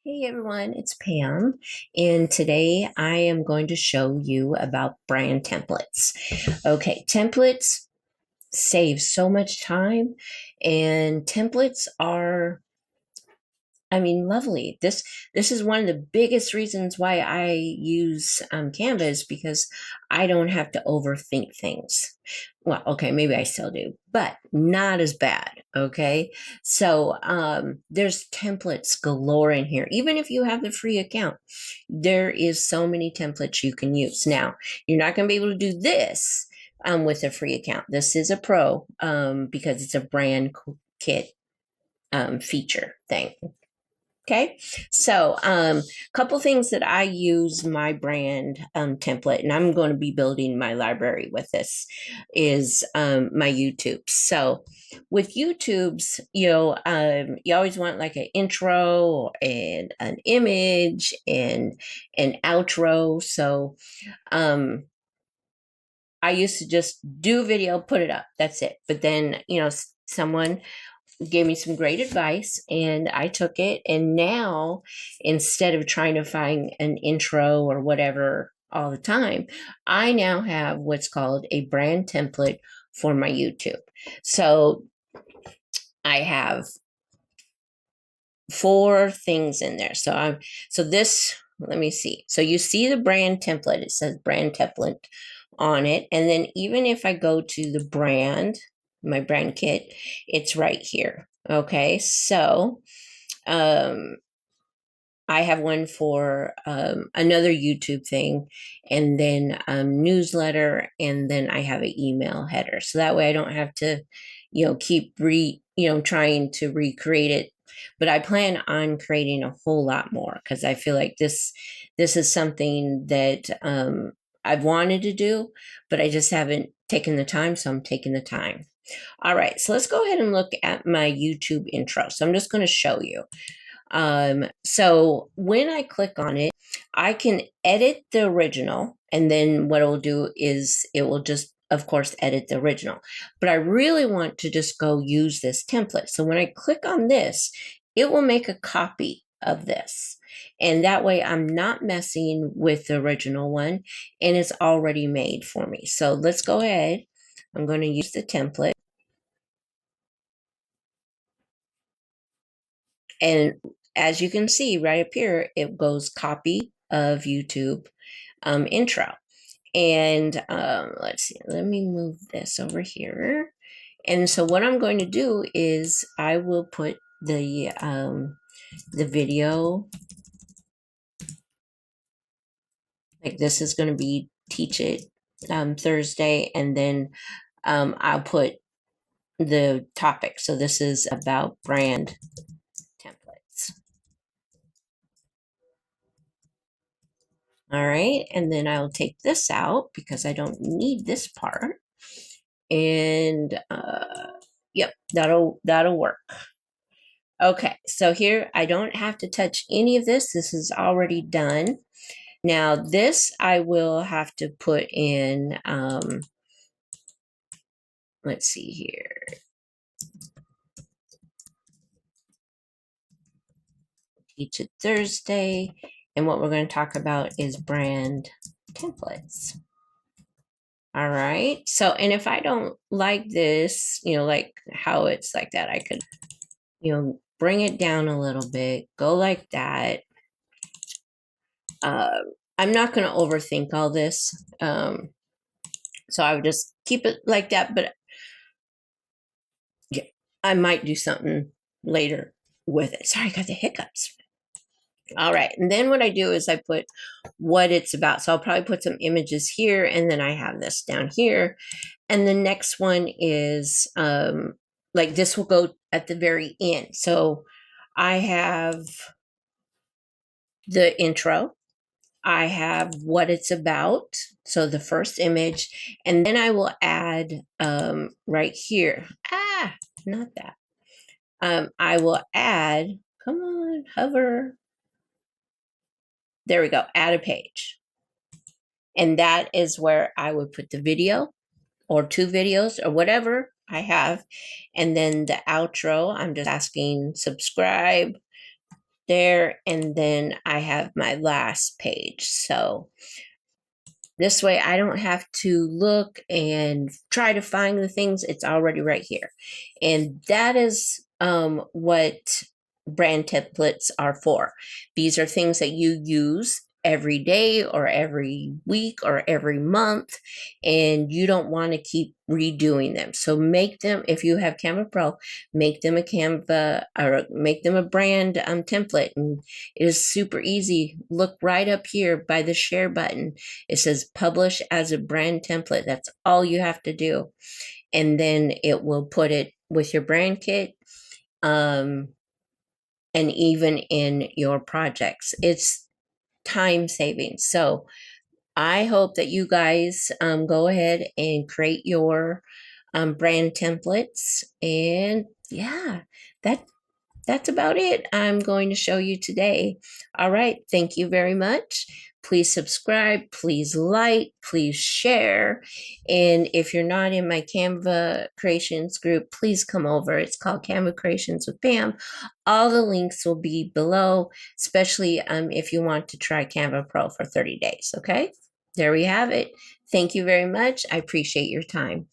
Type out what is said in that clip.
Hey everyone, it's Pam, and today I am going to show you about brand templates. Okay, templates save so much time, and templates are lovely. This is one of the biggest reasons why I use Canva is because I don't have to overthink things. Well, okay, maybe I still do, but not as bad. Okay, so there's templates galore in here. Even if you have the free account, there is so many templates you can use. Now, you're not going to be able to do this with a free account. This is a pro because it's a brand kit feature thing. Okay, so couple things that I use my brand template, and I'm going to be building my library with this, is my YouTube. So with YouTube's, you always want like an intro and an image and an outro. So I used to just do a video, put it up. That's it. But then, someone gave me some great advice and I took it. And now, instead of trying to find an intro or whatever all the time, I now have what's called a brand template for my YouTube. So I have 4 things in there. Let me see. So you see the brand template, it says brand template on it. And then even if I go to the brand, my brand kit, it's right here. Okay, so I have one for another YouTube thing, and then newsletter, and then I have an email header. So that way I don't have to, keep trying to recreate it. But I plan on creating a whole lot more because I feel like this is something that I've wanted to do, but I just haven't taken the time. So I'm taking the time. All right, so let's go ahead and look at my YouTube intro. So I'm just going to show you. So when I click on it, I can edit the original, and then what it will do is it will just, of course, edit the original. But I really want to just go use this template. So when I click on this, it will make a copy of this. And that way I'm not messing with the original one, and it's already made for me. So let's go ahead. I'm going to use the template. And as you can see right up here, it goes copy of YouTube intro. And let's see, let me move this over here. And so what I'm going to do is I will put the video, like this is going to be Teach It Thursday, and then I'll put the topic. So this is about brand templates. All right, and then I'll take this out because I don't need this part. And yep, that'll work. Okay, so here I don't have to touch any of this. This is already done. Now this I will have to put in, let's see here. Teach It Thursday. And what we're going to talk about is brand templates. All right. So, and if I don't like this, like how it's like that, I could, bring it down a little bit, go like that. I'm not going to overthink all this. So I would just keep it like that, but yeah, I might do something later with it. Sorry, I got the hiccups. All right, and then what I do is I put what it's about. So I'll probably put some images here, and then I have this down here. And the next one is like this will go at the very end. So I have the intro, I have what it's about, so the first image, and then I will add right here. Not that. I will add, come on, hover. There we go, add a page. And that is where I would put the video or 2 videos or whatever I have. And then the outro, I'm just asking subscribe, there, and then I have my last page. So this way I don't have to look and try to find the things. It's already right here. And that is what brand templates are for. These are things that you use every day or every week or every month, and you don't want to keep redoing them. So make them, if you have Canva Pro, make them a Canva or make them a brand template. And it is super easy. Look right up here by the share button. It says publish as a brand template. That's all you have to do. And then it will put it with your brand kit. And even in your projects, it's time saving. So I hope that you guys go ahead and create your brand templates. And yeah, that that's about it I'm going to show you today. All right. Thank you very much. Please subscribe, please like, please share. And if you're not in my Canva Creations group, please come over. It's called Canva Creations with Pam. All the links will be below, especially if you want to try Canva Pro for 30 days. Okay. There we have it. Thank you very much. I appreciate your time.